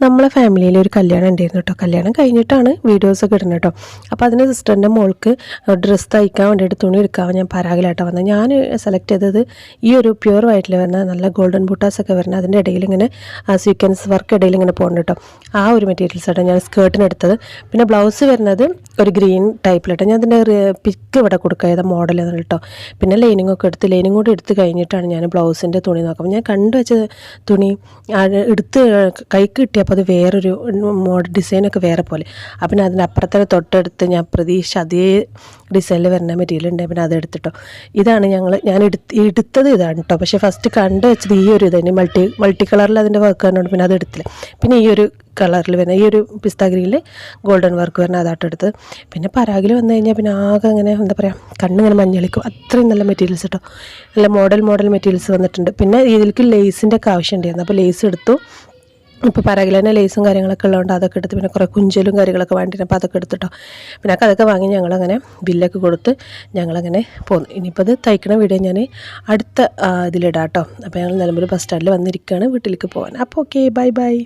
നമ്മളെ ഫാമിലിയിൽ ഒരു കല്യാണം ഉണ്ടായിരുന്നു കേട്ടോ. കല്യാണം കഴിഞ്ഞിട്ടാണ് വീഡിയോസൊക്കെ ഇടുന്നത് കേട്ടോ. അപ്പോൾ അതിന് സിസ്റ്ററിൻ്റെ മോൾക്ക് ഡ്രസ്സ് തയ്ക്കാൻ വേണ്ടിയിട്ട് തുണി എടുക്കാൻ ഞാൻ പരാഗിലാട്ടോ വന്നത്. ഞാൻ സെലക്ട് ചെയ്തത് ഈ ഒരു പ്യുവർ വൈറ്റിൽ വരുന്ന നല്ല ഗോൾഡൻ ബൂട്ടാസൊക്കെ വരുന്നത്, അതിൻ്റെ ഇടയിൽ ഇങ്ങനെ സീക്വൻസ് വർക്ക് ഇടയിൽ ഇങ്ങനെ പോകുന്നുണ്ട് കേട്ടോ. ആ ഒരു മെറ്റീരിയൽസ് ആട്ടോ ഞാൻ സ്കേർട്ടിന് എടുത്തത്. പിന്നെ ബ്ലൗസ് വരുന്നത് ഒരു ഗ്രീൻ ടൈപ്പിലിട്ടോ. ഞാൻ അതിൻ്റെ പിക്ക് ഇവിടെ കൊടുക്കുക ഏതാ മോഡൽ എന്നാണ് കേട്ടോ. പിന്നെ ലൈനിങ് ഒക്കെ എടുത്ത് ലൈനിങ് കൂടി എടുത്ത് കഴിഞ്ഞിട്ടാണ് ഞാൻ ബ്ലൗസിൻ്റെ തുണി നോക്കാം. ഞാൻ കണ്ടുവച്ച തുണി എടുത്ത് കൈക്ക് കിട്ടിയപ്പോൾ അത് വേറൊരു മോഡൽ ഡിസൈനൊക്കെ വേറെ പോലെ. അപ്പം പിന്നെ അതിൻ്റെ അപ്പുറത്തെ തൊട്ടടുത്ത് ഞാൻ പ്രതീക്ഷ അതേ ഡിസൈനിൽ വരുന്ന മെറ്റീരിയൽ ഉണ്ട്. പിന്നെ അതെടുത്തിട്ടോ. ഇതാണ് ഞാൻ എടുത്തത് ഇതാണ് കേട്ടോ. പക്ഷേ ഫസ്റ്റ് കണ്ടു വെച്ചത് ഈ ഒരു ഇതന്നെ മൾട്ടി കളറിൽ അതിൻ്റെ വർക്ക് വരുന്നുണ്ട്. പിന്നെ അതെടുത്തില്ല. പിന്നെ ഈ ഒരു കളറിൽ വരുന്ന ഈ ഒരു പിസ്ത ഗ്രീനിൽ ഗോൾഡൻ വർക്ക് വരുന്ന അതായിട്ട് എടുത്ത്. പിന്നെ പരാഗിൽ വന്നു കഴിഞ്ഞാൽ പിന്നെ ആകെ അങ്ങനെ എന്താ പറയുക, കണ്ണിങ്ങനെ മഞ്ഞളിക്കും. അത്രയും നല്ല മെറ്റീരിയൽസ് കേട്ടോ. നല്ല മോഡൽ മെറ്റീരിയൽസ് വന്നിട്ടുണ്ട്. പിന്നെ ഇതിലേക്ക് ലേസിൻ്റെ ഒക്കെ ആവശ്യം ഉണ്ടായിരുന്നു. അപ്പോൾ ലേസ് എടുത്തു. ഇപ്പോൾ പരാഗിൽ തന്നെ ലേസും കാര്യങ്ങളൊക്കെ ഉള്ളതുകൊണ്ട് അതൊക്കെ എടുത്ത്, പിന്നെ കുറേ കുഞ്ചലും കാര്യങ്ങളൊക്കെ വേണ്ടിയിട്ട് അപ്പോൾ അതൊക്കെ എടുത്തിട്ടോ. പിന്നെ അതൊക്കെ വാങ്ങി ഞങ്ങളങ്ങനെ ബില്ലൊക്കെ കൊടുത്ത് ഞങ്ങളങ്ങനെ പോന്നു. ഇനിയിപ്പോൾ അത് തയ്ക്കണ വീഡിയോ ഞാൻ അടുത്ത ഇതിലിടാം കേട്ടോ. അപ്പോൾ ഞങ്ങൾ നിലമ്പൂർ ബസ് സ്റ്റാൻഡിൽ വന്നിരിക്കുകയാണ് വീട്ടിലേക്ക് പോകാൻ. അപ്പോൾ ഓക്കെ, ബൈ.